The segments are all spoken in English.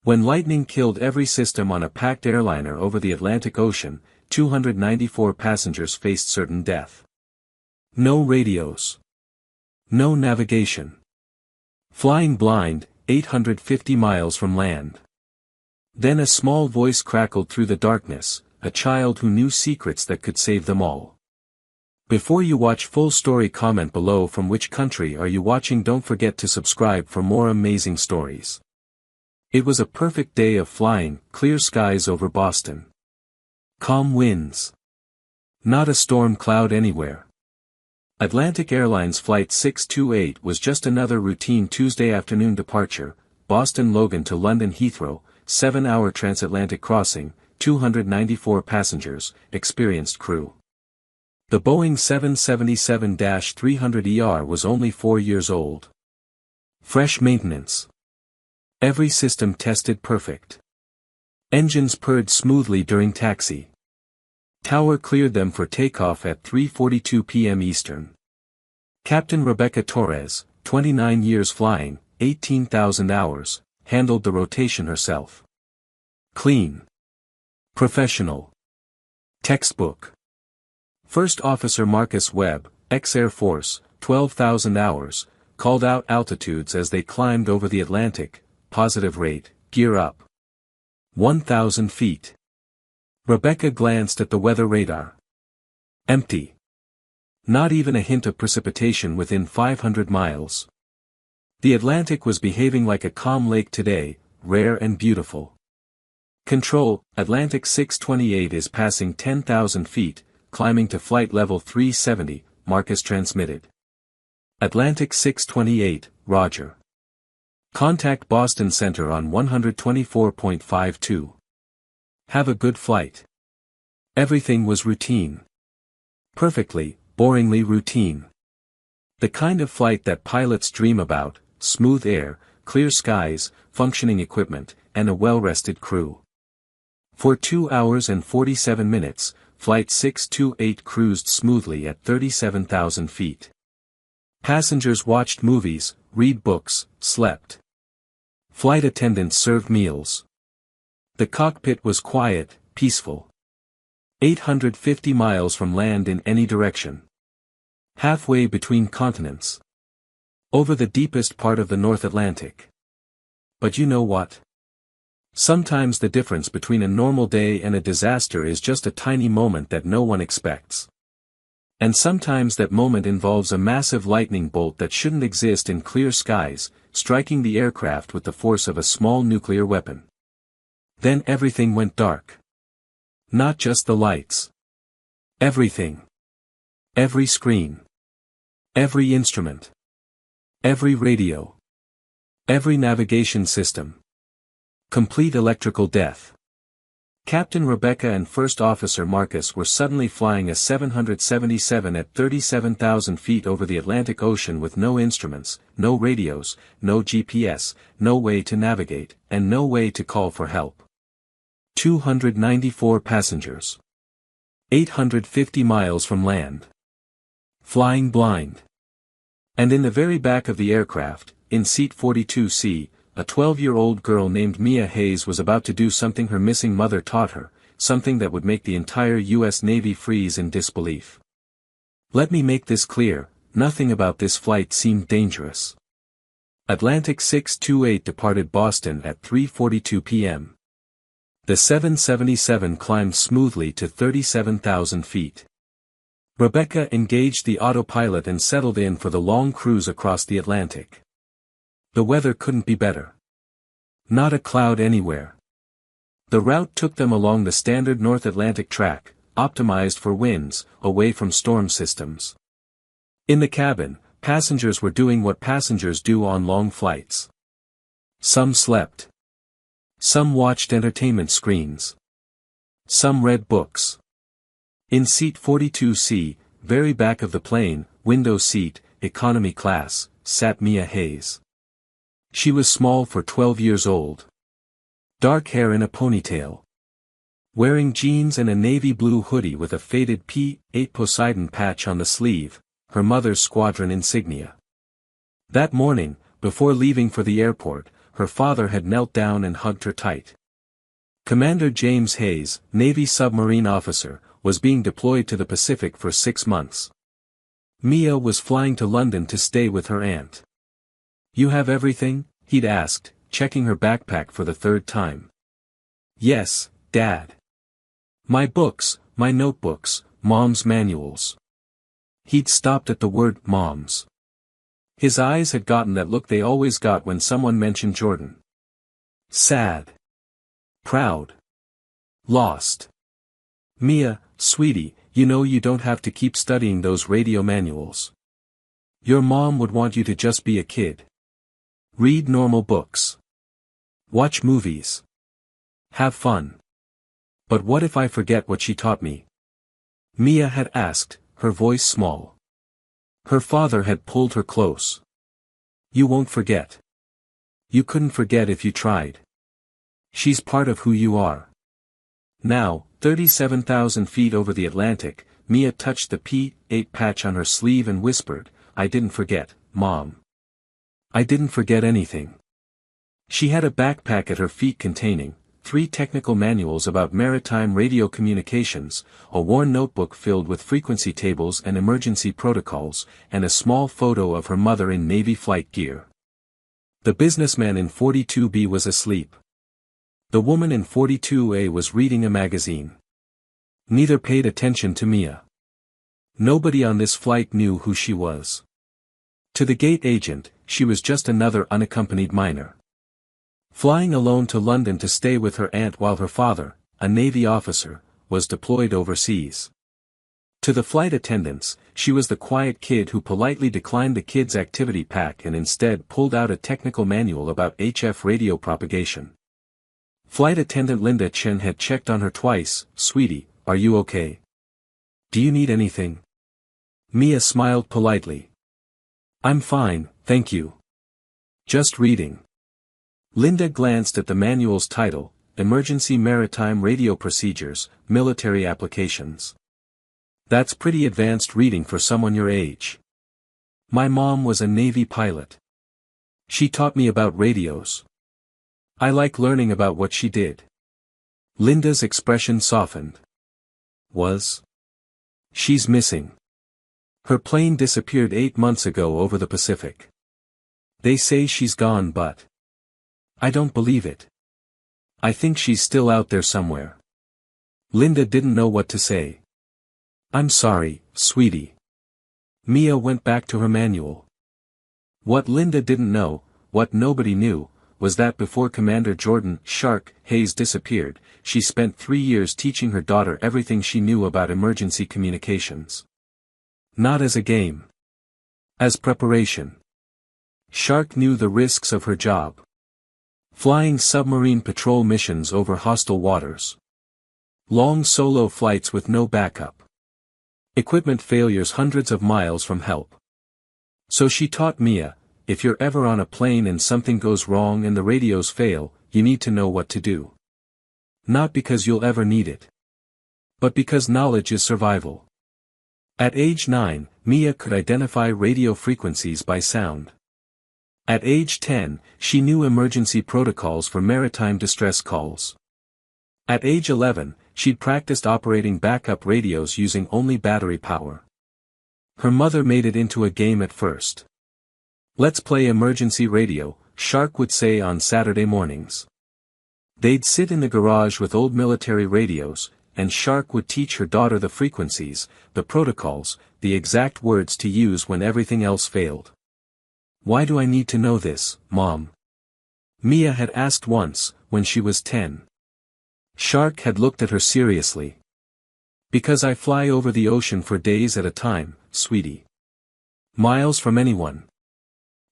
When lightning killed every system on a packed airliner over the Atlantic Ocean, 294 passengers faced certain death. No radios. No navigation. Flying blind, 850 miles from land. Then a small voice crackled through the darkness, a child who knew secrets that could save them all. Before you watch full story, comment below from which country are you watching. Don't forget to subscribe for more amazing stories. It was a perfect day of flying, clear skies over Boston. Calm winds. Not a storm cloud anywhere. Atlantic Airlines Flight 628 was just another routine Tuesday afternoon departure, Boston Logan to London Heathrow, 7-hour transatlantic crossing, 294 passengers, experienced crew. The Boeing 777-300ER was only 4 years old. Fresh maintenance. Every system tested perfect. Engines purred smoothly during taxi. Tower cleared them for takeoff at 3:42 p.m. Eastern. Captain Rebecca Torres, 29 years flying, 18,000 hours, handled the rotation herself. Clean. Professional. Textbook. First Officer Marcus Webb, ex-Air Force, 12,000 hours, called out altitudes as they climbed over the Atlantic, positive rate, gear up. 1,000 feet. Rebecca glanced at the weather radar. Empty. Not even a hint of precipitation within 500 miles. The Atlantic was behaving like a calm lake today, rare and beautiful. Control, Atlantic 628 is passing 10,000 feet, climbing to flight level 370, Marcus transmitted. Atlantic 628, Roger. Contact Boston Center on 124.52. Have a good flight. Everything was routine. Perfectly, boringly routine. The kind of flight that pilots dream about, smooth air, clear skies, functioning equipment, and a well-rested crew. For 2 hours and 47 minutes, Flight 628 cruised smoothly at 37,000 feet. Passengers watched movies, read books, slept. Flight attendants served meals. The cockpit was quiet, peaceful. 850 miles from land in any direction. Halfway between continents. Over the deepest part of the North Atlantic. But you know what? Sometimes the difference between a normal day and a disaster is just a tiny moment that no one expects. And sometimes that moment involves a massive lightning bolt that shouldn't exist in clear skies, striking the aircraft with the force of a small nuclear weapon. Then everything went dark. Not just the lights. Everything. Every screen. Every instrument. Every radio. Every navigation system. Complete electrical death. Captain Rebecca and First Officer Marcus were suddenly flying a 777 at 37,000 feet over the Atlantic Ocean with no instruments, no radios, no GPS, no way to navigate, and no way to call for help. 294 passengers. 850 miles from land. Flying blind. And in the very back of the aircraft, in seat 42C, a 12-year-old girl named Mia Hayes was about to do something her missing mother taught her, something that would make the entire U.S. Navy freeze in disbelief. Let me make this clear, nothing about this flight seemed dangerous. Atlantic 628 departed Boston at 3:42 p.m. The 777 climbed smoothly to 37,000 feet. Rebecca engaged the autopilot and settled in for the long cruise across the Atlantic. The weather couldn't be better. Not a cloud anywhere. The route took them along the standard North Atlantic track, optimized for winds, away from storm systems. In the cabin, passengers were doing what passengers do on long flights. Some slept. Some watched entertainment screens. Some read books. In seat 42C, very back of the plane, window seat, economy class, sat Mia Hayes. She was small for 12 years old. Dark hair in a ponytail. Wearing jeans and a navy blue hoodie with a faded P-8 Poseidon patch on the sleeve, her mother's squadron insignia. That morning, before leaving for the airport, her father had knelt down and hugged her tight. Commander James Hayes, Navy submarine officer, was being deployed to the Pacific for 6 months. Mia was flying to London to stay with her aunt. "You have everything?" he'd asked, checking her backpack for the 3rd time. "Yes, Dad. My books, my notebooks, Mom's manuals." He'd stopped at the word Mom's. His eyes had gotten that look they always got when someone mentioned Jordan. Sad. Proud. Lost. "Mia, sweetie, you know you don't have to keep studying those radio manuals. Your mom would want you to just be a kid. Read normal books. Watch movies. Have fun. But what if I forget what she taught me?" Mia had asked, her voice small. Her father had pulled her close. "You won't forget. You couldn't forget if you tried. She's part of who you are." Now, 37,000 feet over the Atlantic, Mia touched the P-8 patch on her sleeve and whispered, "I didn't forget, Mom. I didn't forget anything." She had a backpack at her feet containing 3 technical manuals about maritime radio communications, a worn notebook filled with frequency tables and emergency protocols, and a small photo of her mother in Navy flight gear. The businessman in 42B was asleep. The woman in 42A was reading a magazine. Neither paid attention to Mia. Nobody on this flight knew who she was. To the gate agent, she was just another unaccompanied minor. Flying alone to London to stay with her aunt while her father, a Navy officer, was deployed overseas. To the flight attendants, she was the quiet kid who politely declined the kids' activity pack and instead pulled out a technical manual about HF radio propagation. Flight attendant Linda Chen had checked on her twice. "Sweetie, are you okay? Do you need anything?" Mia smiled politely. "I'm fine, thank you. Just reading." Linda glanced at the manual's title, Emergency Maritime Radio Procedures, Military Applications. "That's pretty advanced reading for someone your age. My mom was a Navy pilot. She taught me about radios. I like learning about what she did." Linda's expression softened. "Was? She's missing. Her plane disappeared 8 months ago over the Pacific. They say she's gone, but I don't believe it. I think she's still out there somewhere." Linda didn't know what to say. "I'm sorry, sweetie." Mia went back to her manual. What Linda didn't know, what nobody knew, was that before Commander Jordan "Shark" Hayes disappeared, she spent 3 years teaching her daughter everything she knew about emergency communications. Not as a game. As preparation. Shark knew the risks of her job. Flying submarine patrol missions over hostile waters. Long solo flights with no backup. Equipment failures hundreds of miles from help. So she taught Mia, if you're ever on a plane and something goes wrong and the radios fail, you need to know what to do. Not because you'll ever need it, but because knowledge is survival. At age 9, Mia could identify radio frequencies by sound. At age 10, she knew emergency protocols for maritime distress calls. At age 11, she'd practiced operating backup radios using only battery power. Her mother made it into a game at first. "Let's play emergency radio," Shark would say on Saturday mornings. They'd sit in the garage with old military radios, and Shark would teach her daughter the frequencies, the protocols, the exact words to use when everything else failed. "Why do I need to know this, Mom?" Mia had asked once, when she was 10. Shark had looked at her seriously. "Because I fly over the ocean for days at a time, sweetie. Miles from anyone.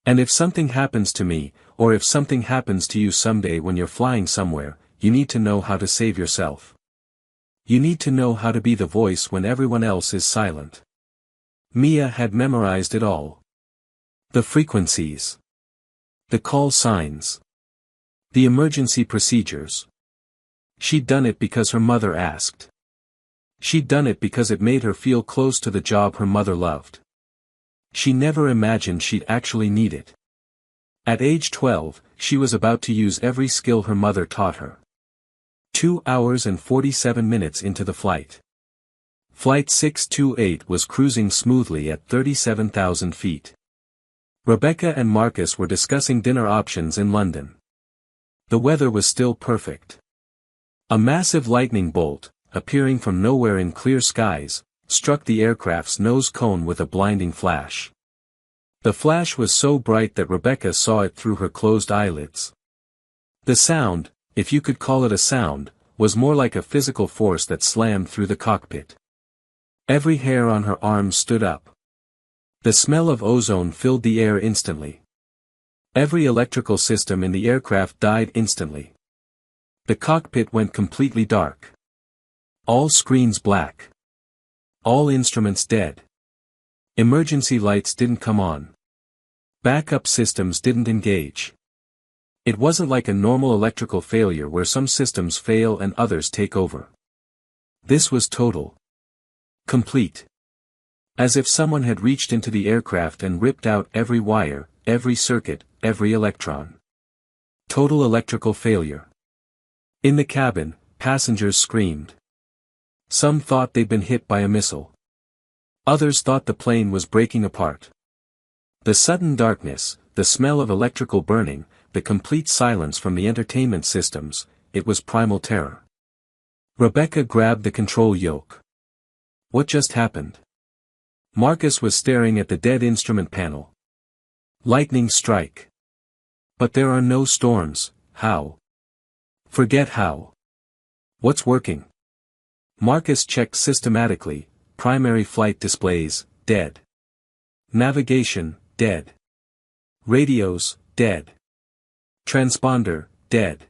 And if something happens to me, or if something happens to you someday when you're flying somewhere, you need to know how to save yourself. You need to know how to be the voice when everyone else is silent." Mia had memorized it all. The frequencies. The call signs. The emergency procedures. She'd done it because her mother asked. She'd done it because it made her feel close to the job her mother loved. She never imagined she'd actually need it. At age 12, she was about to use every skill her mother taught her. 2 hours and 47 minutes into the flight. Flight 628 was cruising smoothly at 37,000 feet. Rebecca and Marcus were discussing dinner options in London. The weather was still perfect. A massive lightning bolt, appearing from nowhere in clear skies, struck the aircraft's nose cone with a blinding flash. The flash was so bright that Rebecca saw it through her closed eyelids. The sound, if you could call it a sound, was more like a physical force that slammed through the cockpit. Every hair on her arms stood up. The smell of ozone filled the air instantly. Every electrical system in the aircraft died instantly. The cockpit went completely dark. All screens black. All instruments dead. Emergency lights didn't come on. Backup systems didn't engage. It wasn't like a normal electrical failure where some systems fail and others take over. This was total. Complete. As if someone had reached into the aircraft and ripped out every wire, every circuit, every electron. Total electrical failure. In the cabin, passengers screamed. Some thought they'd been hit by a missile. Others thought the plane was breaking apart. The sudden darkness, the smell of electrical burning, the complete silence from the entertainment systems, it was primal terror. Rebecca grabbed the control yoke. What just happened? Marcus was staring at the dead instrument panel. Lightning strike. But there are no storms, how? Forget how. What's working? Marcus checked systematically, primary flight displays, dead. Navigation, dead. Radios, dead. Transponder, dead.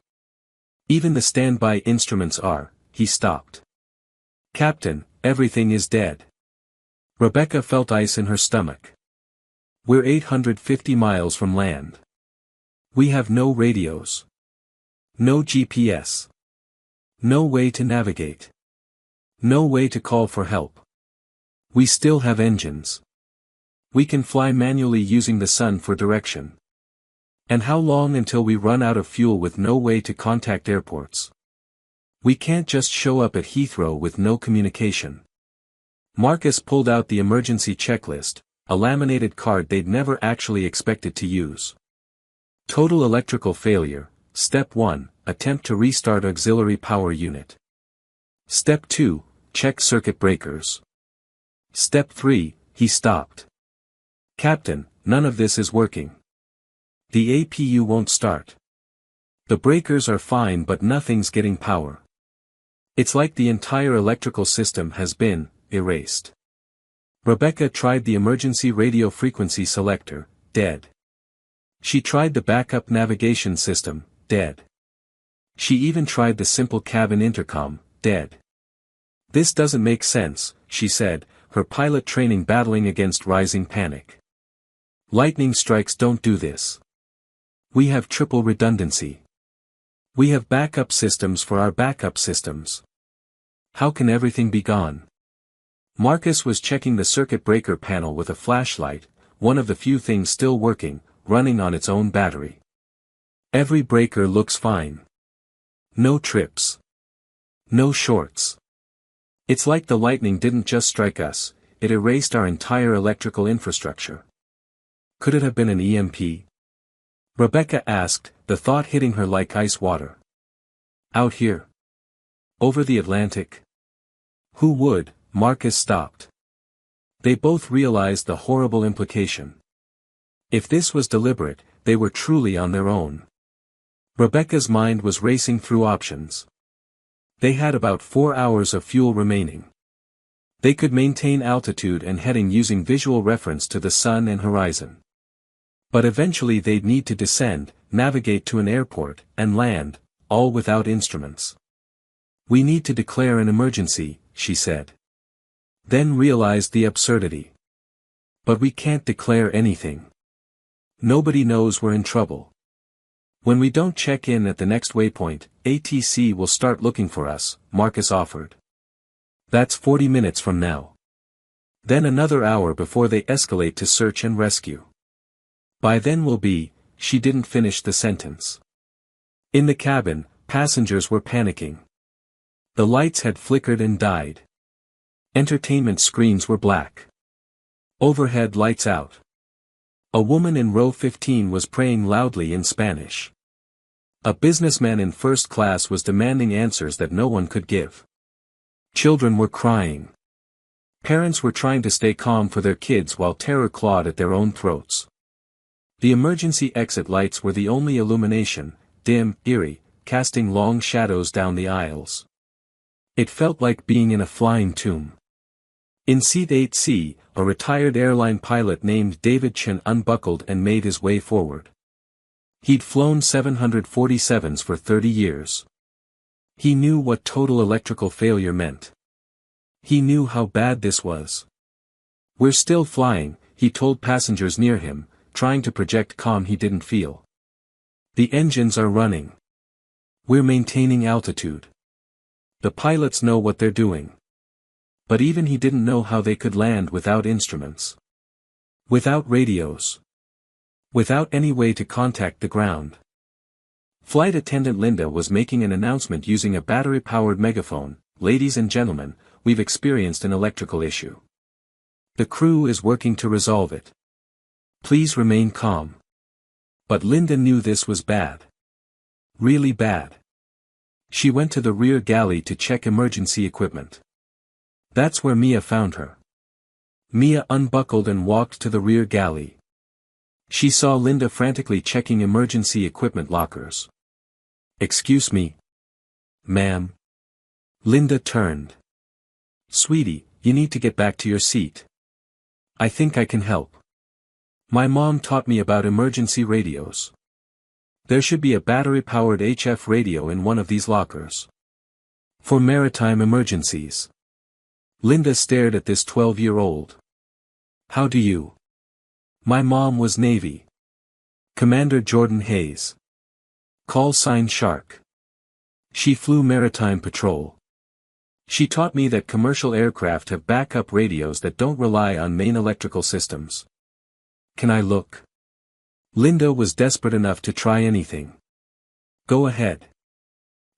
Even the standby instruments are, he stopped. Captain, everything is dead. Rebecca felt ice in her stomach. We're 850 miles from land. We have no radios. No GPS. No way to navigate. No way to call for help. We still have engines. We can fly manually using the sun for direction. And how long until we run out of fuel with no way to contact airports? We can't just show up at Heathrow with no communication. Marcus pulled out the emergency checklist, a laminated card they'd never actually expected to use. Total electrical failure. Step 1, attempt to restart auxiliary power unit. Step 2, check circuit breakers. Step 3, he stopped. Captain, none of this is working. The APU won't start. The breakers are fine but nothing's getting power. It's like the entire electrical system has been erased. Rebecca tried the emergency radio frequency selector, dead. She tried the backup navigation system, dead. She even tried the simple cabin intercom, dead. This doesn't make sense, she said, her pilot training battling against rising panic. Lightning strikes don't do this. We have triple redundancy. We have backup systems for our backup systems. How can everything be gone? Marcus was checking the circuit breaker panel with a flashlight, one of the few things still working, running on its own battery. Every breaker looks fine. No trips. No shorts. It's like the lightning didn't just strike us, it erased our entire electrical infrastructure. Could it have been an EMP? Rebecca asked, the thought hitting her like ice water. Out here? Over the Atlantic? Who would? Marcus stopped. They both realized the horrible implication. If this was deliberate, they were truly on their own. Rebecca's mind was racing through options. They had about 4 hours of fuel remaining. They could maintain altitude and heading using visual reference to the sun and horizon. But eventually they'd need to descend, navigate to an airport, and land, all without instruments. We need to declare an emergency, she said. Then realized the absurdity. But we can't declare anything. Nobody knows we're in trouble. When we don't check in at the next waypoint, ATC will start looking for us, Marcus offered. That's 40 minutes from now. Then another hour before they escalate to search and rescue. By then we'll be, she didn't finish the sentence. In the cabin, passengers were panicking. The lights had flickered and died. Entertainment screens were black. Overhead lights out. A woman in row 15 was praying loudly in Spanish. A businessman in first class was demanding answers that no one could give. Children were crying. Parents were trying to stay calm for their kids while terror clawed at their own throats. The emergency exit lights were the only illumination, dim, eerie, casting long shadows down the aisles. It felt like being in a flying tomb. In seat 8C, a retired airline pilot named David Chen unbuckled and made his way forward. He'd flown 747s for 30 years. He knew what total electrical failure meant. He knew how bad this was. "We're still flying," he told passengers near him, trying to project calm he didn't feel. "The engines are running. We're maintaining altitude. The pilots know what they're doing." But even he didn't know how they could land without instruments. Without radios. Without any way to contact the ground. Flight attendant Linda was making an announcement using a battery-powered megaphone. "Ladies and gentlemen, we've experienced an electrical issue. The crew is working to resolve it. Please remain calm." But Linda knew this was bad. Really bad. She went to the rear galley to check emergency equipment. That's where Mia found her. Mia unbuckled and walked to the rear galley. She saw Linda frantically checking emergency equipment lockers. "Excuse me. Ma'am." Linda turned. "Sweetie, you need to get back to your seat. I think I can help. My mom taught me about emergency radios. There should be a battery-powered HF radio in one of these lockers. For maritime emergencies." Linda stared at this 12-year-old. "How do you?" "My mom was Navy. Commander Jordan Hayes. Call sign Shark. She flew maritime patrol. She taught me that commercial aircraft have backup radios that don't rely on main electrical systems. Can I look?" Linda was desperate enough to try anything. "Go ahead."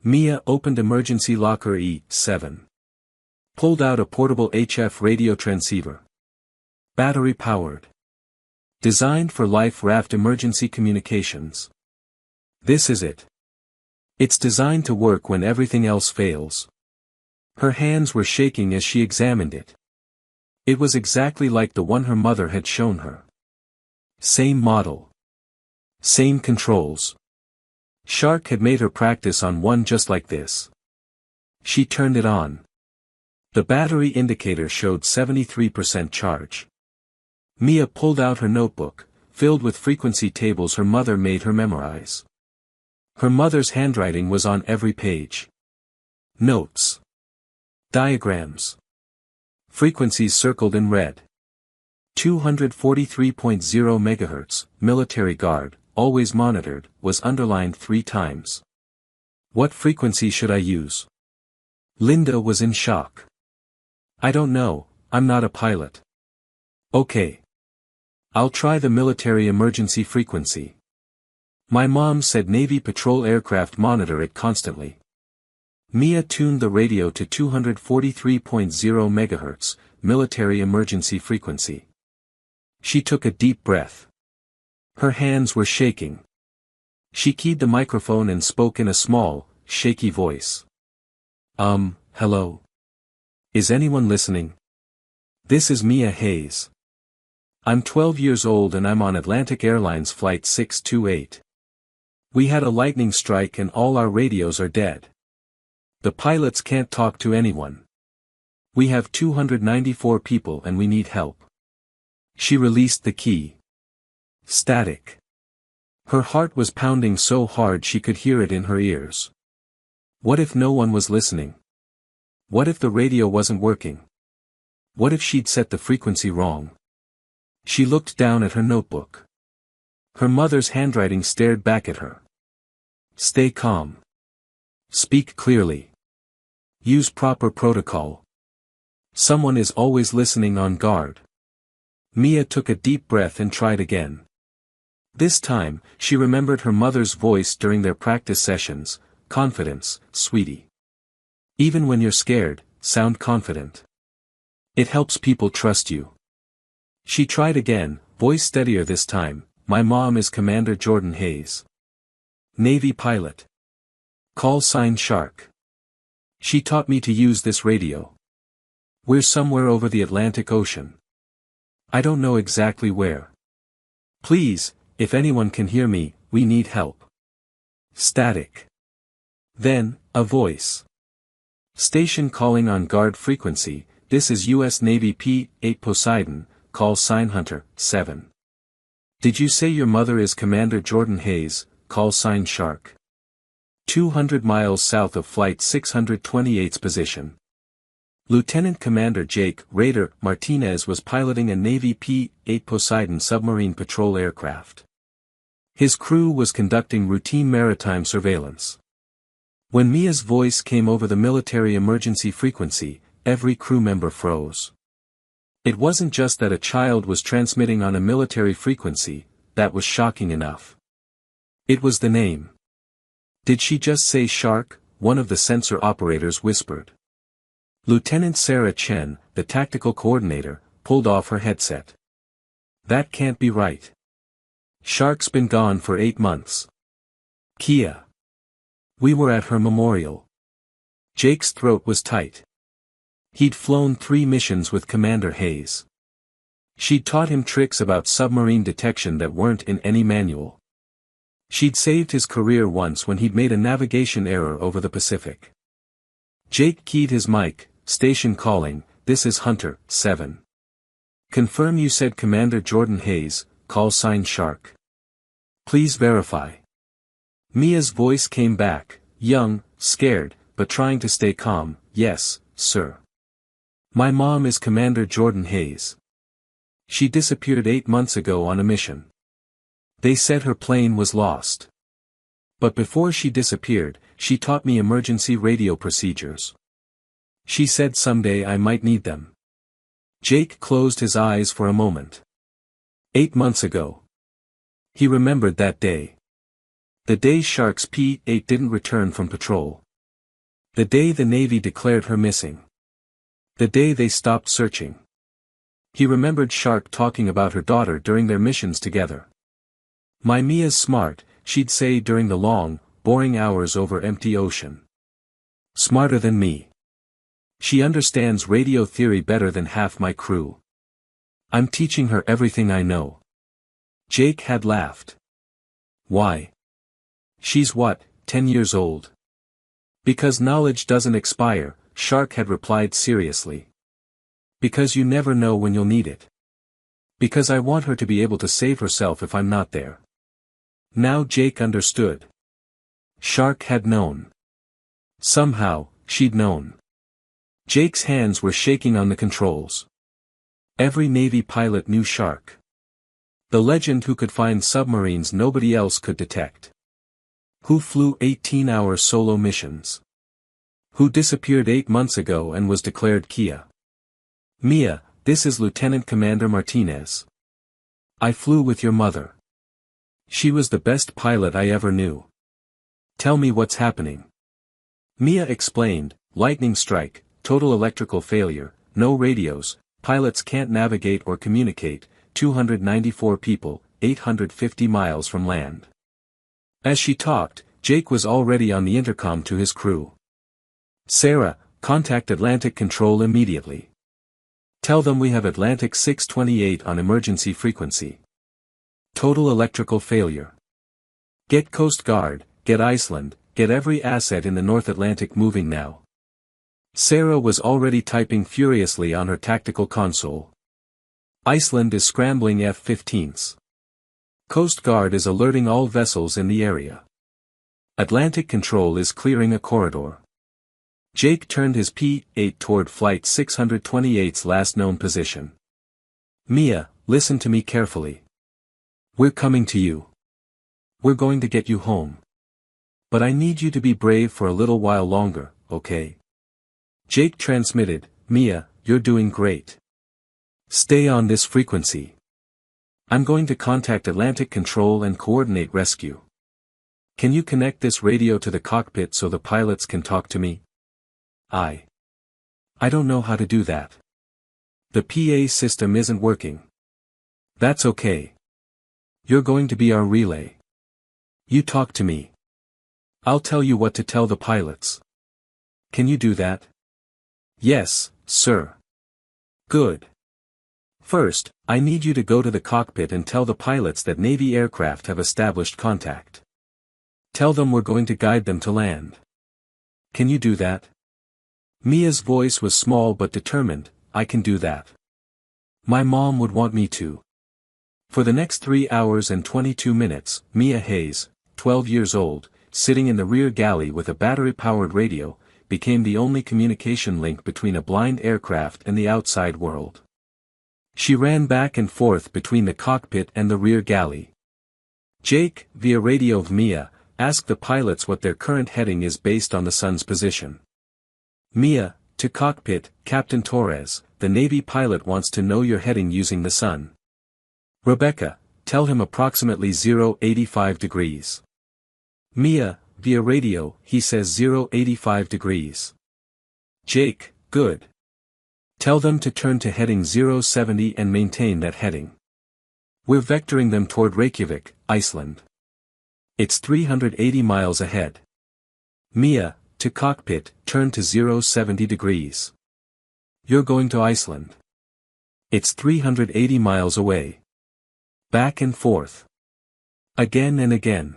Mia opened emergency locker E7. Pulled out a portable HF radio transceiver. Battery-powered. Designed for life raft emergency communications. This is it. It's designed to work when everything else fails. Her hands were shaking as she examined it. It was exactly like the one her mother had shown her. Same model. Same controls. Shark had made her practice on one just like this. She turned it on. The battery indicator showed 73% charge. Mia pulled out her notebook, filled with frequency tables her mother made her memorize. Her mother's handwriting was on every page. Notes. Diagrams. Frequencies circled in red. 243.0 MHz, military guard, always monitored, was underlined 3 times. What frequency should I use? Linda was in shock. I don't know, I'm not a pilot. Okay. I'll try the military emergency frequency. My mom said Navy patrol aircraft monitor it constantly. Mia tuned the radio to 243.0 MHz, military emergency frequency. She took a deep breath. Her hands were shaking. She keyed the microphone and spoke in a small, shaky voice. Hello? Is anyone listening? This is Mia Hayes. I'm 12 years old and I'm on Atlantic Airlines Flight 628. We had a lightning strike and all our radios are dead. The pilots can't talk to anyone. We have 294 people and we need help. She released the key. Static. Her heart was pounding so hard she could hear it in her ears. What if no one was listening? What if the radio wasn't working? What if she'd set the frequency wrong? She looked down at her notebook. Her mother's handwriting stared back at her. Stay calm. Speak clearly. Use proper protocol. Someone is always listening on guard. Mia took a deep breath and tried again. This time, she remembered her mother's voice during their practice sessions. Confidence, sweetie. Even when you're scared, sound confident. It helps people trust you. She tried again, voice steadier this time. My mom is Commander Jordan Hayes. Navy pilot. Call sign Shark. She taught me to use this radio. We're somewhere over the Atlantic Ocean. I don't know exactly where. Please, if anyone can hear me, we need help. Static. Then, a voice. Station calling on guard frequency. This is U.S. Navy P-8 Poseidon, call sign Hunter, 7. Did you say your mother is Commander Jordan Hayes, call sign Shark? 200 miles south of Flight 628's position. Lieutenant Commander Jake Raider Martinez was piloting a Navy P-8 Poseidon submarine patrol aircraft. His crew was conducting routine maritime surveillance. When Mia's voice came over the military emergency frequency, every crew member froze. It wasn't just that a child was transmitting on a military frequency, that was shocking enough. It was the name. Did she just say Shark? One of the sensor operators whispered. Lieutenant Sarah Chen, the tactical coordinator, pulled off her headset. That can't be right. Shark's been gone for 8 months. Kia. We were at her memorial. Jake's throat was tight. He'd flown 3 missions with Commander Hayes. She'd taught him tricks about submarine detection that weren't in any manual. She'd saved his career once when he'd made a navigation error over the Pacific. Jake keyed his mic. Station calling, this is Hunter, 7. Confirm you said Commander Jordan Hayes, call sign Shark. Please verify. Mia's voice came back, young, scared, but trying to stay calm. Yes, sir. My mom is Commander Jordan Hayes. She disappeared 8 months ago on a mission. They said her plane was lost. But before she disappeared, she taught me emergency radio procedures. She said someday I might need them. Jake closed his eyes for a moment. 8 months ago. He remembered that day. The day Shark's P-8 didn't return from patrol. The day the Navy declared her missing. The day they stopped searching. He remembered Shark talking about her daughter during their missions together. My Mia's smart, she'd say during the long, boring hours over empty ocean. Smarter than me. She understands radio theory better than half my crew. I'm teaching her everything I know. Jake had laughed. Why? She's what, 10 years old? Because knowledge doesn't expire, Shark had replied seriously. Because you never know when you'll need it. Because I want her to be able to save herself if I'm not there. Now Jake understood. Shark had known. Somehow, she'd known. Jake's hands were shaking on the controls. Every Navy pilot knew Shark. The legend who could find submarines nobody else could detect. Who flew 18-hour solo missions. Who disappeared 8 months ago and was declared Kia. Mia, this is Lieutenant Commander Martinez. I flew with your mother. She was the best pilot I ever knew. Tell me what's happening. Mia explained, lightning strike, total electrical failure, no radios, pilots can't navigate or communicate, 294 people, 850 miles from land. As she talked, Jake was already on the intercom to his crew. Sarah, contact Atlantic Control immediately. Tell them we have Atlantic 628 on emergency frequency. Total electrical failure. Get Coast Guard, get Iceland, get every asset in the North Atlantic moving now. Sarah was already typing furiously on her tactical console. Iceland is scrambling F-15s. Coast Guard is alerting all vessels in the area. Atlantic Control is clearing a corridor. Jake turned his P-8 toward Flight 628's last known position. Mia, listen to me carefully. We're coming to you. We're going to get you home. But I need you to be brave for a little while longer, okay? Jake transmitted, Mia, you're doing great. Stay on this frequency. I'm going to contact Atlantic Control and coordinate rescue. Can you connect this radio to the cockpit so the pilots can talk to me? I don't know how to do that. The PA system isn't working. That's okay. You're going to be our relay. You talk to me. I'll tell you what to tell the pilots. Can you do that? Yes, sir. Good. First, I need you to go to the cockpit and tell the pilots that Navy aircraft have established contact. Tell them we're going to guide them to land. Can you do that? Mia's voice was small but determined. I can do that. My mom would want me to. For the next 3 hours and 22 minutes, Mia Hayes, 12 years old, sitting in the rear galley with a battery-powered radio, became the only communication link between a blind aircraft and the outside world. She ran back and forth between the cockpit and the rear galley. Jake, via radio of Mia, asked the pilots what their current heading is based on the sun's position. Mia, to cockpit, Captain Torres, the Navy pilot wants to know your heading using the sun. Rebecca, tell him approximately 085 degrees. Mia, via radio, he says 085 degrees. Jake, good. Tell them to turn to heading 070 and maintain that heading. We're vectoring them toward Reykjavik, Iceland. It's 380 miles ahead. Mia, to cockpit, turn to 070 degrees. You're going to Iceland. It's 380 miles away. Back and forth. Again and again.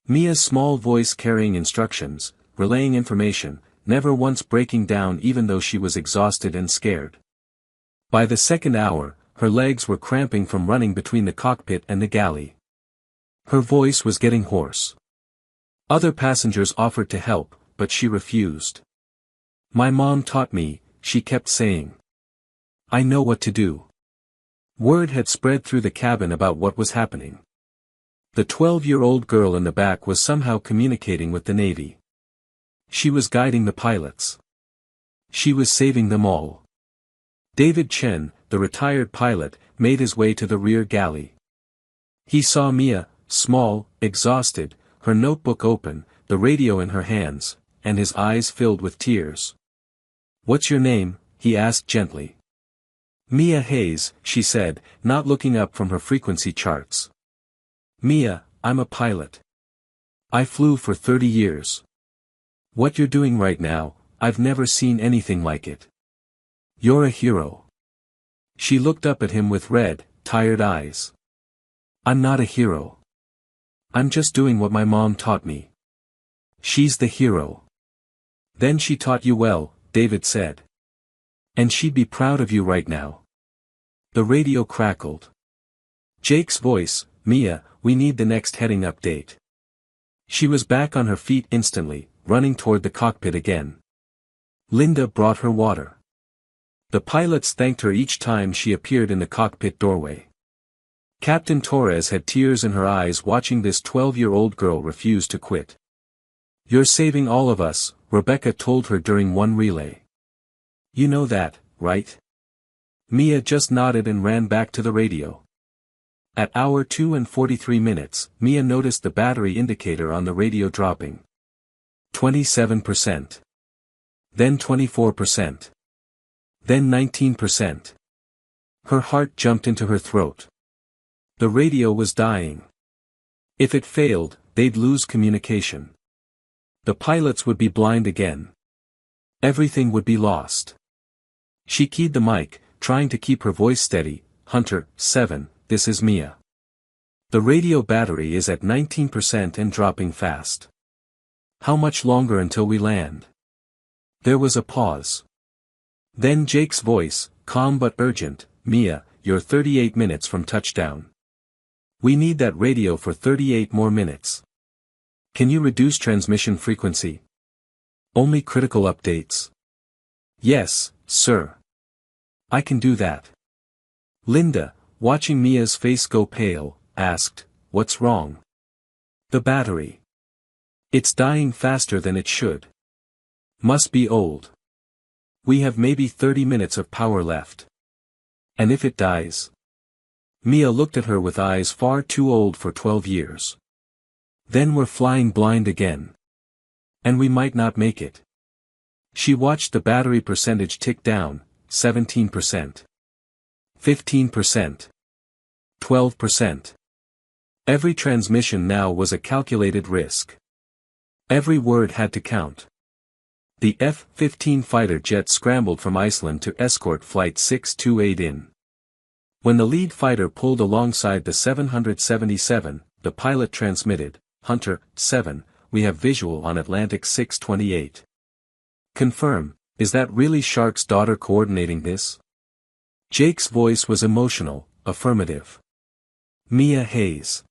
Mia's small voice carrying instructions, relaying information, never once breaking down even though she was exhausted and scared. By the second hour, her legs were cramping from running between the cockpit and the galley. Her voice was getting hoarse. Other passengers offered to help, but she refused. My mom taught me, she kept saying. I know what to do. Word had spread through the cabin about what was happening. The 12-year-old girl in the back was somehow communicating with the Navy. She was guiding the pilots. She was saving them all. David Chen, the retired pilot, made his way to the rear galley. He saw Mia, small, exhausted, her notebook open, the radio in her hands, and his eyes filled with tears. What's your name? He asked gently. Mia Hayes, she said, not looking up from her frequency charts. Mia, I'm a pilot. I flew for 30 years. What you're doing right now, I've never seen anything like it. You're a hero. She looked up at him with red, tired eyes. I'm not a hero. I'm just doing what my mom taught me. She's the hero. Then she taught you well, David said. And she'd be proud of you right now. The radio crackled. Jake's voice, Mia, we need the next heading update. She was back on her feet instantly, running toward the cockpit again. Linda brought her water. The pilots thanked her each time she appeared in the cockpit doorway. Captain Torres had tears in her eyes watching this 12-year-old girl refuse to quit. You're saving all of us, Rebecca told her during one relay. You know that, right? Mia just nodded and ran back to the radio. At hour 2 and 43 minutes, Mia noticed the battery indicator on the radio dropping. 27%. Then 24%. Then 19%. Her heart jumped into her throat. The radio was dying. If it failed, they'd lose communication. The pilots would be blind again. Everything would be lost. She keyed the mic, trying to keep her voice steady. Hunter, 7, this is Mia. The radio battery is at 19% and dropping fast. How much longer until we land? There was a pause. Then Jake's voice, calm but urgent, Mia, you're 38 minutes from touchdown. We need that radio for 38 more minutes. Can you reduce transmission frequency? Only critical updates. Yes, sir. I can do that. Linda, watching Mia's face go pale, asked, what's wrong? The battery. It's dying faster than it should. Must be old. We have maybe 30 minutes of power left. And if it dies? Mia looked at her with eyes far too old for 12 years. Then we're flying blind again. And we might not make it. She watched the battery percentage tick down, 17%. 15%. 12%. Every transmission now was a calculated risk. Every word had to count. The F-15 fighter jet scrambled from Iceland to escort Flight 628 in. When the lead fighter pulled alongside the 777, the pilot transmitted, "Hunter, 7, we have visual on Atlantic 628. Confirm, is that really Shark's daughter coordinating this?" Jake's voice was emotional, affirmative. Mia Hayes.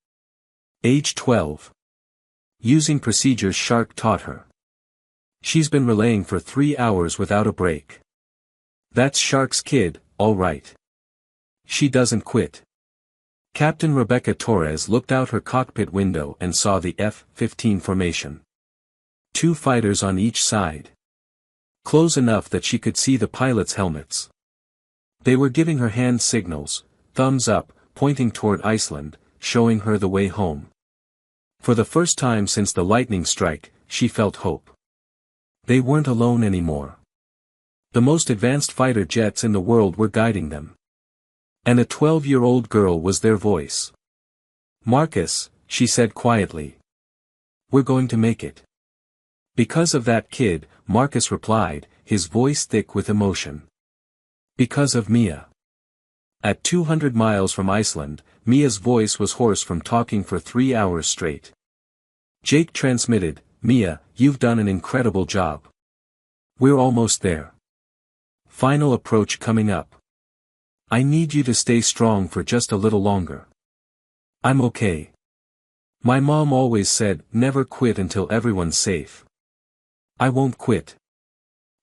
Age 12. Using procedures Shark taught her. She's been relaying for 3 hours without a break. That's Shark's kid, all right. She doesn't quit. Captain Rebecca Torres looked out her cockpit window and saw the F-15 formation. 2 fighters on each side. Close enough that she could see the pilots' helmets. They were giving her hand signals, thumbs up, pointing toward Iceland, showing her the way home. For the first time since the lightning strike, she felt hope. They weren't alone anymore. The most advanced fighter jets in the world were guiding them. And a 12-year-old girl was their voice. "Marcus," she said quietly. "We're going to make it." "Because of that kid," Marcus replied, his voice thick with emotion. "Because of Mia." At 200 miles from Iceland, Mia's voice was hoarse from talking for 3 hours straight. Jake transmitted, "Mia, you've done an incredible job. We're almost there. Final approach coming up. I need you to stay strong for just a little longer." "I'm okay. My mom always said, never quit until everyone's safe. I won't quit."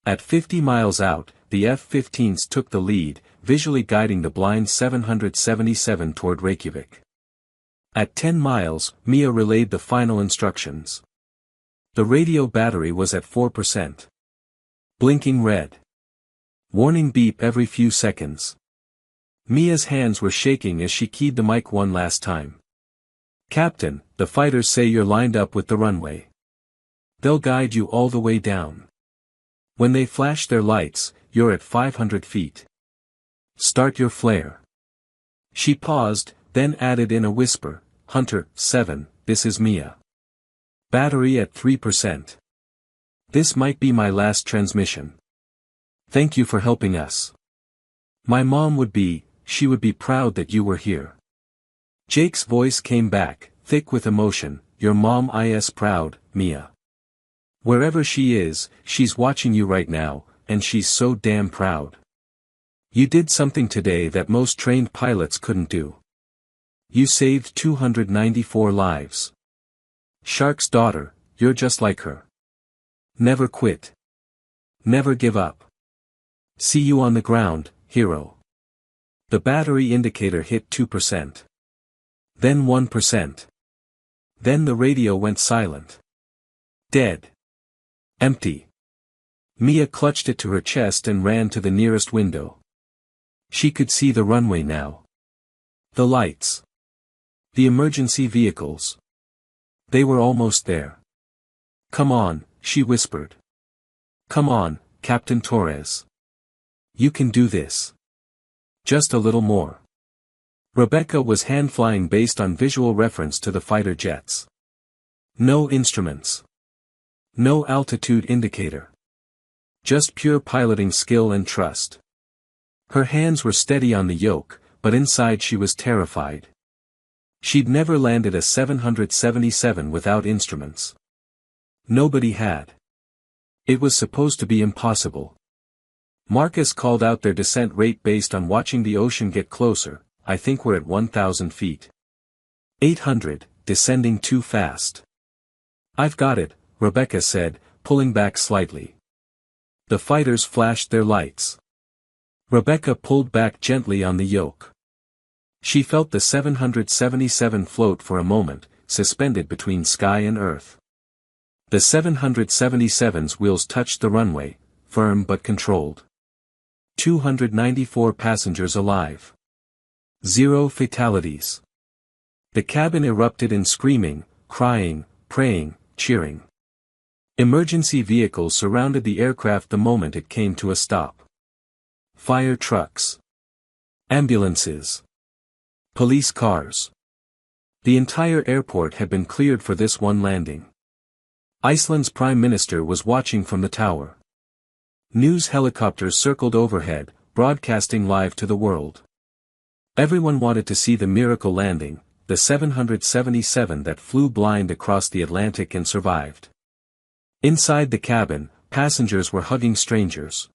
At 50 miles out, the F-15s took the lead, visually guiding the blind 777 toward Reykjavik. At 10 miles, Mia relayed the final instructions. The radio battery was at 4%. Blinking red. Warning beep every few seconds. Mia's hands were shaking as she keyed the mic one last time. "Captain, the fighters say you're lined up with the runway. They'll guide you all the way down. When they flash their lights, you're at 500 feet. Start your flare." She paused, then added in a whisper, "Hunter, 7, this is Mia. Battery at 3%. This might be my last transmission. Thank you for helping us. My mom she would be proud that you were here." Jake's voice came back, thick with emotion, "Your mom is proud, Mia. Wherever she is, she's watching you right now, and she's so damn proud. You did something today that most trained pilots couldn't do. You saved 294 lives. Shark's daughter, you're just like her. Never quit. Never give up. See you on the ground, hero." The battery indicator hit 2%. Then 1%. Then the radio went silent. Dead. Empty. Mia clutched it to her chest and ran to the nearest window. She could see the runway now. The lights. The emergency vehicles. They were almost there. "Come on," she whispered. "Come on, Captain Torres. You can do this. Just a little more." Rebecca was hand-flying based on visual reference to the fighter jets. No instruments. No altitude indicator. Just pure piloting skill and trust. Her hands were steady on the yoke, but inside she was terrified. She'd never landed a 777 without instruments. Nobody had. It was supposed to be impossible. Marcus called out their descent rate based on watching the ocean get closer. "I think we're at 1,000 feet. 800, descending too fast." "I've got it," Rebecca said, pulling back slightly. The fighters flashed their lights. Rebecca pulled back gently on the yoke. She felt the 777 float for a moment, suspended between sky and earth. The 777's wheels touched the runway, firm but controlled. 294 passengers alive. 0 fatalities. The cabin erupted in screaming, crying, praying, cheering. Emergency vehicles surrounded the aircraft the moment it came to a stop. Fire trucks. Ambulances. Police cars. The entire airport had been cleared for this one landing. Iceland's prime minister was watching from the tower. News helicopters circled overhead, broadcasting live to the world. Everyone wanted to see the miracle landing, the 777 that flew blind across the Atlantic and survived. Inside the cabin, passengers were hugging strangers.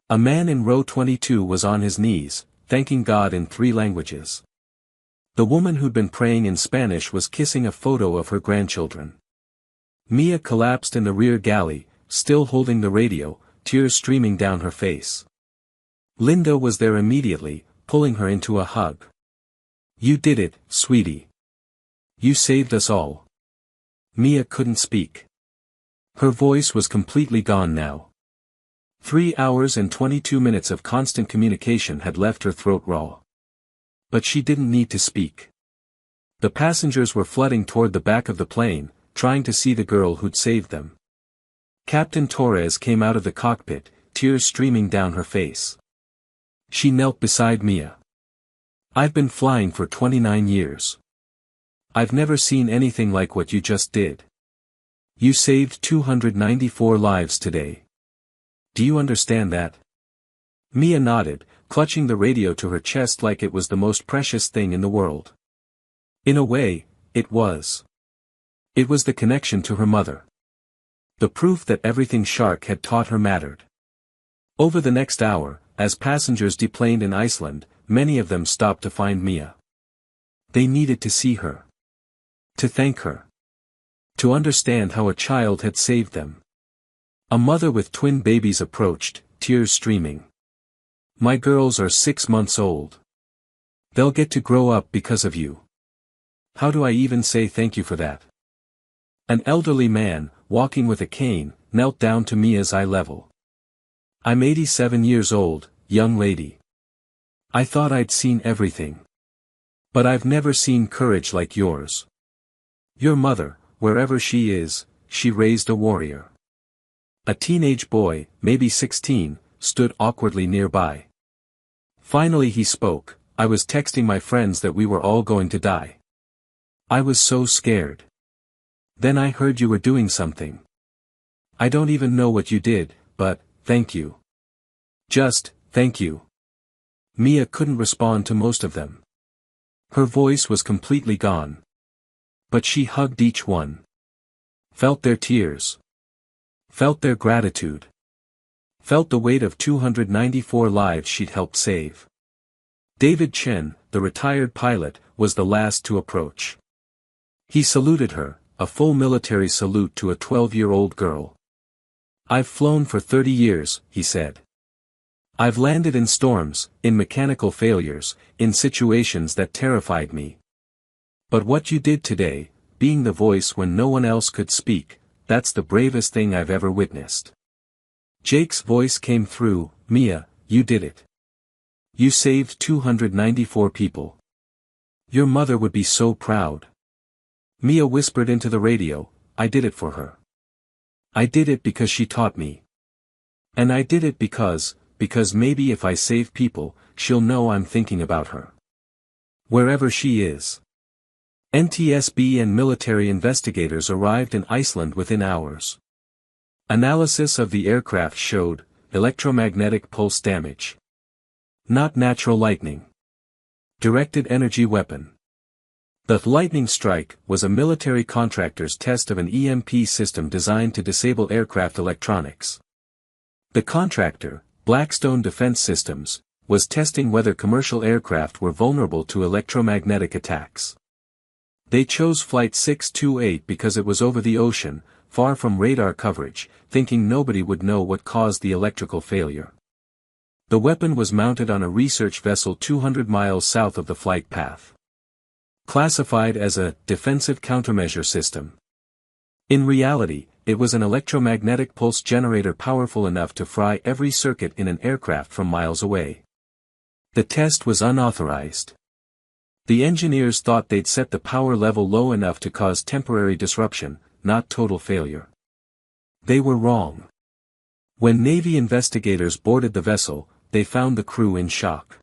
A man in row 22 was on his knees, thanking God in 3 languages. The woman who'd been praying in Spanish was kissing a photo of her grandchildren. Mia collapsed in the rear galley, still holding the radio, tears streaming down her face. Linda was there immediately, pulling her into a hug. "You did it, sweetie. You saved us all." Mia couldn't speak. Her voice was completely gone now. 3 hours and 22 minutes of constant communication had left her throat raw. But she didn't need to speak. The passengers were flooding toward the back of the plane, trying to see the girl who'd saved them. Captain Torres came out of the cockpit, tears streaming down her face. She knelt beside Mia. "I've been flying for 29 years. I've never seen anything like what you just did. You saved 294 lives today. Do you understand that?" Mia nodded, clutching the radio to her chest like it was the most precious thing in the world. In a way, it was. It was the connection to her mother. The proof that everything Shark had taught her mattered. Over the next hour, as passengers deplaned in Iceland, many of them stopped to find Mia. They needed to see her. To thank her. To understand how a child had saved them. A mother with twin babies approached, tears streaming. "My girls are 6 months old. They'll get to grow up because of you. How do I even say thank you for that?" An elderly man, walking with a cane, knelt down to Mia's eye level. "I'm 87 years old, young lady. I thought I'd seen everything. But I've never seen courage like yours. Your mother, wherever she is, she raised a warrior." A teenage boy, maybe 16, stood awkwardly nearby. Finally he spoke. "I was texting my friends that we were all going to die. I was so scared. Then I heard you were doing something. I don't even know what you did, but, thank you. Just, thank you." Mia couldn't respond to most of them. Her voice was completely gone. But she hugged each one. Felt their tears. Felt their gratitude. Felt the weight of 294 lives she'd helped save. David Chen, the retired pilot, was the last to approach. He saluted her, a full military salute to a 12-year-old girl. "I've flown for 30 years, he said. I've landed in storms, in mechanical failures, in situations that terrified me. But what you did today, being the voice when no one else could speak, that's the bravest thing I've ever witnessed." Jake's voice came through. "Mia, you did it. You saved 294 people. Your mother would be so proud." Mia whispered into the radio, "I did it for her. I did it because she taught me. And I did it because maybe if I save people, she'll know I'm thinking about her. Wherever she is." NTSB and military investigators arrived in Iceland within hours. Analysis of the aircraft showed electromagnetic pulse damage. Not natural lightning. Directed energy weapon. The lightning strike was a military contractor's test of an EMP system designed to disable aircraft electronics. The contractor, Blackstone Defense Systems, was testing whether commercial aircraft were vulnerable to electromagnetic attacks. They chose Flight 628 because it was over the ocean, far from radar coverage, thinking nobody would know what caused the electrical failure. The weapon was mounted on a research vessel 200 miles south of the flight path. Classified as a defensive countermeasure system. In reality, it was an electromagnetic pulse generator powerful enough to fry every circuit in an aircraft from miles away. The test was unauthorized. The engineers thought they'd set the power level low enough to cause temporary disruption, not total failure. They were wrong. When Navy investigators boarded the vessel, they found the crew in shock.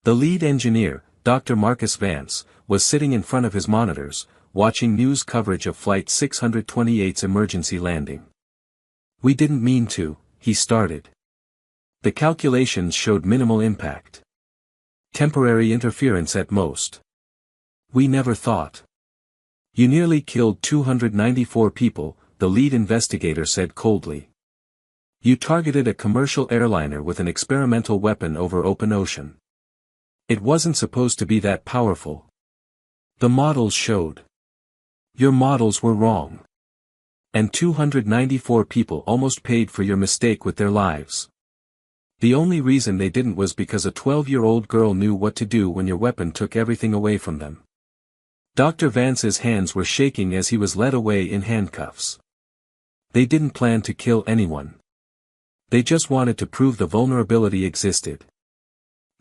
The lead engineer, Dr. Marcus Vance, was sitting in front of his monitors, watching news coverage of Flight 628's emergency landing. "We didn't mean to," he started. "The calculations showed minimal impact. Temporary interference at most. We never thought." "You nearly killed 294 people," the lead investigator said coldly. "You targeted a commercial airliner with an experimental weapon over open ocean. It wasn't supposed to be that powerful. The models showed. Your models were wrong. And 294 people almost paid for your mistake with their lives. The only reason they didn't was because a 12-year-old girl knew what to do when your weapon took everything away from them." Dr. Vance's hands were shaking as he was led away in handcuffs. "They didn't plan to kill anyone. They just wanted to prove the vulnerability existed.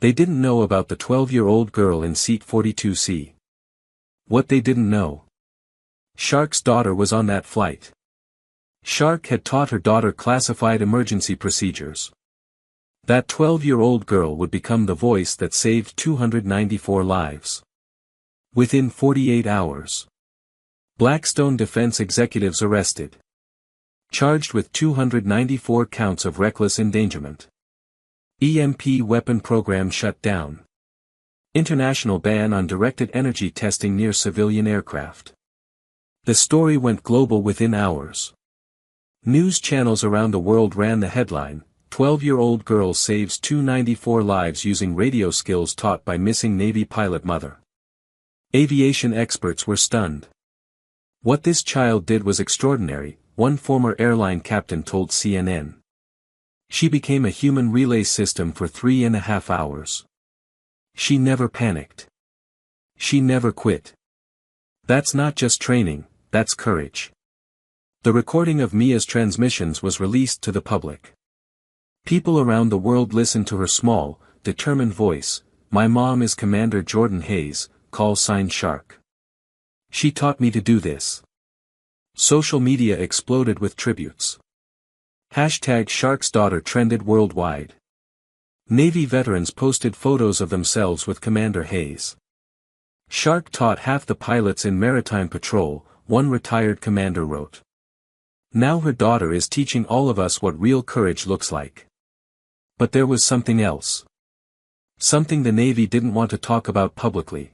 They didn't know about the 12-year-old girl in seat 42C. What they didn't know. Shark's daughter was on that flight. Shark had taught her daughter classified emergency procedures. That 12-year-old girl would become the voice that saved 294 lives. Within 48 hours. Blackstone defense executives arrested. Charged with 294 counts of reckless endangerment. EMP weapon program shut down. International ban on directed energy testing near civilian aircraft. The story went global within hours. News channels around the world ran the headline, "12-year-old girl saves 294 lives using radio skills taught by missing Navy pilot mother." Aviation experts were stunned. "What this child did was extraordinary," one former airline captain told CNN. "She became a human relay system for 3.5 hours. She never panicked. She never quit. That's not just training, that's courage." The recording of Mia's transmissions was released to the public. People around the world listened to her small, determined voice. "My mom is Commander Jordan Hayes, call sign Shark. She taught me to do this." Social media exploded with tributes. Hashtag Shark's daughter trended worldwide. Navy veterans posted photos of themselves with Commander Hayes. "Shark taught half the pilots in maritime patrol," one retired commander wrote. "Now her daughter is teaching all of us what real courage looks like." But there was something else. Something the Navy didn't want to talk about publicly.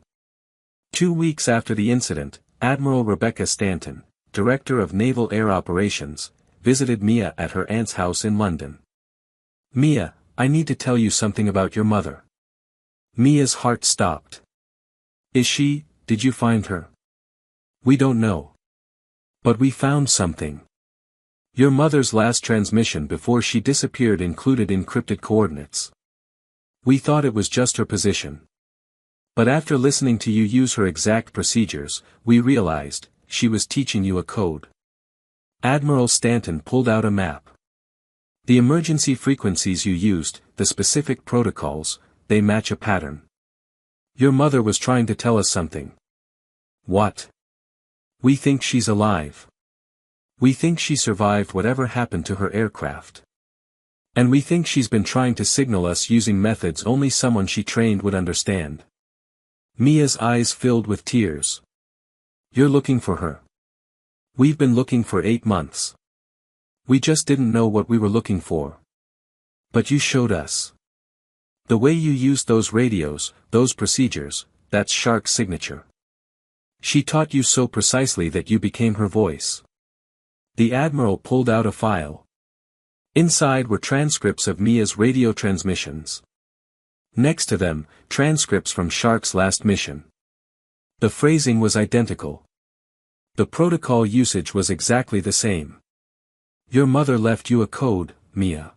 2 weeks after the incident, Admiral Rebecca Stanton, Director of Naval Air Operations, visited Mia at her aunt's house in London. "Mia, I need to tell you something about your mother." Mia's heart stopped. Did you find her?" "We don't know. But we found something. Your mother's last transmission before she disappeared included encrypted coordinates. We thought it was just her position. But after listening to you use her exact procedures, we realized, she was teaching you a code." Admiral Stanton pulled out a map. "The emergency frequencies you used, the specific protocols, they match a pattern. Your mother was trying to tell us something." "What?" "We think she's alive. We think she survived whatever happened to her aircraft. And we think she's been trying to signal us using methods only someone she trained would understand." Mia's eyes filled with tears. "You're looking for her." "We've been looking for 8 months. We just didn't know what we were looking for. But you showed us. The way you used those radios, those procedures, that's Shark's signature. She taught you so precisely that you became her voice." The Admiral pulled out a file. Inside were transcripts of Mia's radio transmissions. Next to them, transcripts from Shark's last mission. The phrasing was identical. The protocol usage was exactly the same. "Your mother left you a code, Mia.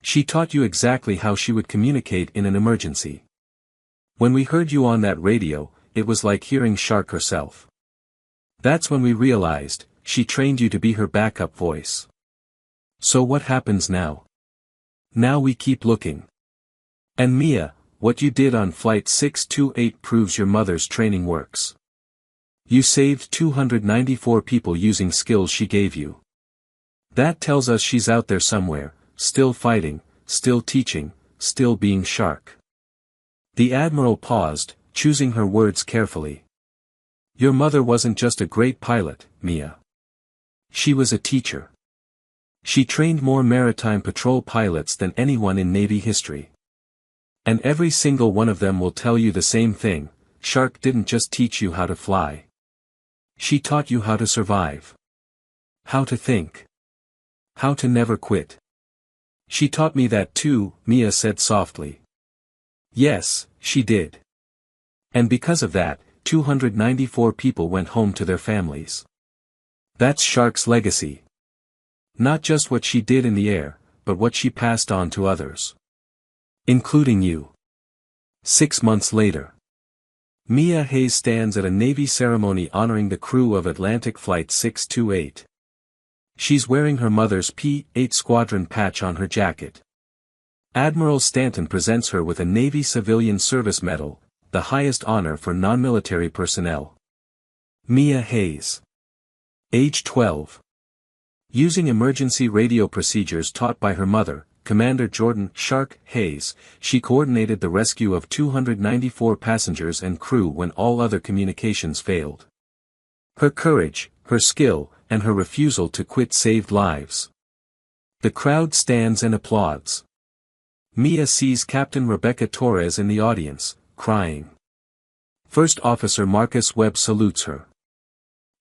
She taught you exactly how she would communicate in an emergency. When we heard you on that radio, it was like hearing Shark herself. That's when we realized, she trained you to be her backup voice. So what happens now? Now we keep looking. And Mia, what you did on Flight 628 proves your mother's training works. You saved 294 people using skills she gave you. That tells us she's out there somewhere, still fighting, still teaching, still being shark." The Admiral paused, choosing her words carefully. "Your mother wasn't just a great pilot, Mia. She was a teacher. She trained more maritime patrol pilots than anyone in Navy history. And every single one of them will tell you the same thing: Shark didn't just teach you how to fly. She taught you how to survive. How to think. How to never quit." "She taught me that too," Mia said softly. "Yes, she did. And because of that, 294 people went home to their families. That's Shark's legacy. Not just what she did in the air, but what she passed on to others. Including you." 6 months later. Mia Hayes stands at a Navy ceremony honoring the crew of Atlantic Flight 628. She's wearing her mother's P-8 squadron patch on her jacket. Admiral Stanton presents her with a Navy Civilian Service Medal, the highest honor for non-military personnel. Mia Hayes. Age 12. Using emergency radio procedures taught by her mother, Commander Jordan "Shark" Hayes, she coordinated the rescue of 294 passengers and crew when all other communications failed. Her courage, her skill, and her refusal to quit saved lives. The crowd stands and applauds. Mia sees Captain Rebecca Torres in the audience, crying. First Officer Marcus Webb salutes her.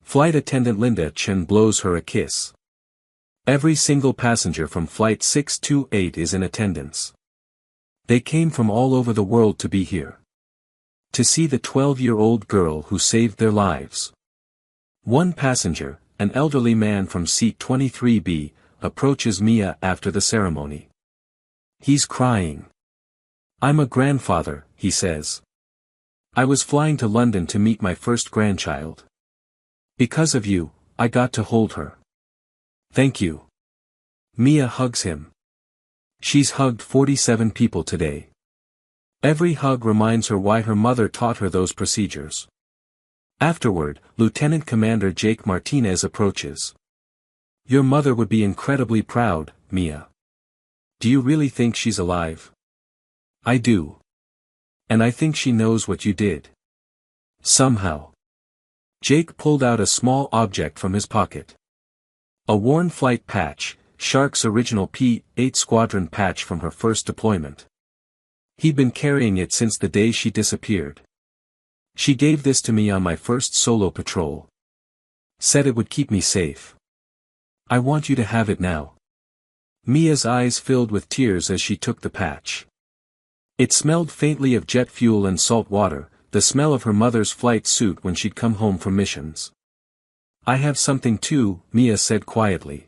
Flight Attendant Linda Chen blows her a kiss. Every single passenger from Flight 628 is in attendance. They came from all over the world to be here. To see the 12-year-old girl who saved their lives. One passenger, an elderly man from seat 23B, approaches Mia after the ceremony. He's crying. "I'm a grandfather," he says. "I was flying to London to meet my first grandchild. Because of you, I got to hold her. Thank you." Mia hugs him. She's hugged 47 people today. Every hug reminds her why her mother taught her those procedures. Afterward, Lieutenant Commander Jake Martinez approaches. "Your mother would be incredibly proud, Mia. Do you really think she's alive?" "I do. And I think she knows what you did. Somehow." Jake pulled out a small object from his pocket. A worn flight patch, Shark's original P-8 squadron patch from her first deployment. He'd been carrying it since the day she disappeared. "She gave this to me on my first solo patrol. Said it would keep me safe. I want you to have it now." Mia's eyes filled with tears as she took the patch. It smelled faintly of jet fuel and salt water, the smell of her mother's flight suit when she'd come home from missions. "I have something too," Mia said quietly.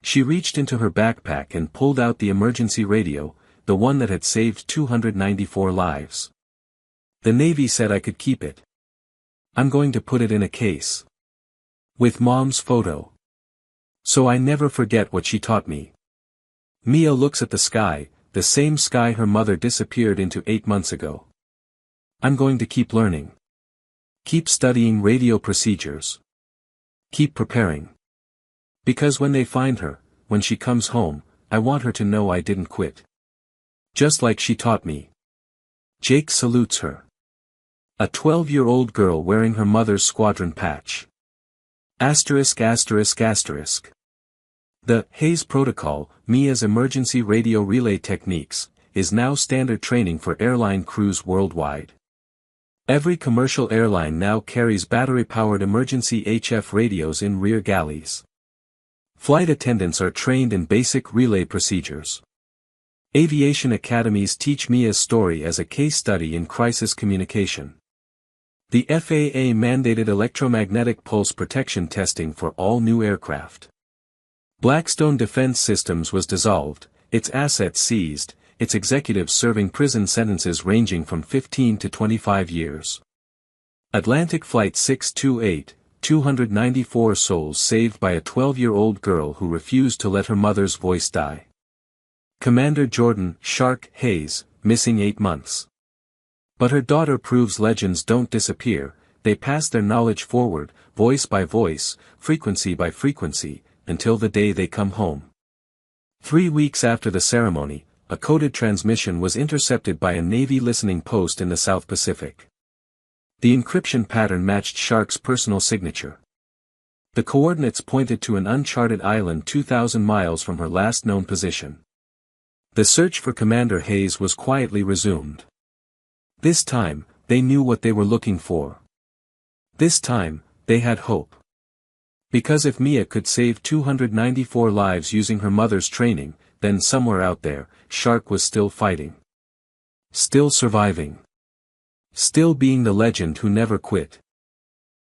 She reached into her backpack and pulled out the emergency radio, the one that had saved 294 lives. "The Navy said I could keep it. I'm going to put it in a case. With Mom's photo. So I never forget what she taught me." Mia looks at the sky, the same sky her mother disappeared into 8 months ago. "I'm going to keep learning. Keep studying radio procedures. Keep preparing. Because when they find her, when she comes home, I want her to know I didn't quit. Just like she taught me." Jake salutes her. A 12-year-old girl wearing her mother's squadron patch. Asterisk asterisk asterisk. The Hayes Protocol, Mia's emergency radio relay techniques, is now standard training for airline crews worldwide. Every commercial airline now carries battery-powered emergency HF radios in rear galleys. Flight attendants are trained in basic relay procedures. Aviation academies teach Mia's story as a case study in crisis communication. The FAA mandated electromagnetic pulse protection testing for all new aircraft. Blackstone Defense Systems was dissolved, its assets seized, its executives serving prison sentences ranging from 15 to 25 years. Atlantic Flight 628, 294 souls saved by a 12-year-old girl who refused to let her mother's voice die. Commander Jordan "Shark" Hayes, missing 8 months. But her daughter proves legends don't disappear, they pass their knowledge forward, voice by voice, frequency by frequency, until the day they come home. 3 weeks after the ceremony, a coded transmission was intercepted by a Navy listening post in the South Pacific. The encryption pattern matched Shark's personal signature. The coordinates pointed to an uncharted island 2,000 miles from her last known position. The search for Commander Hayes was quietly resumed. This time, they knew what they were looking for. This time, they had hope. Because if Mia could save 294 lives using her mother's training, then somewhere out there, Shark was still fighting. Still surviving. Still being the legend who never quit.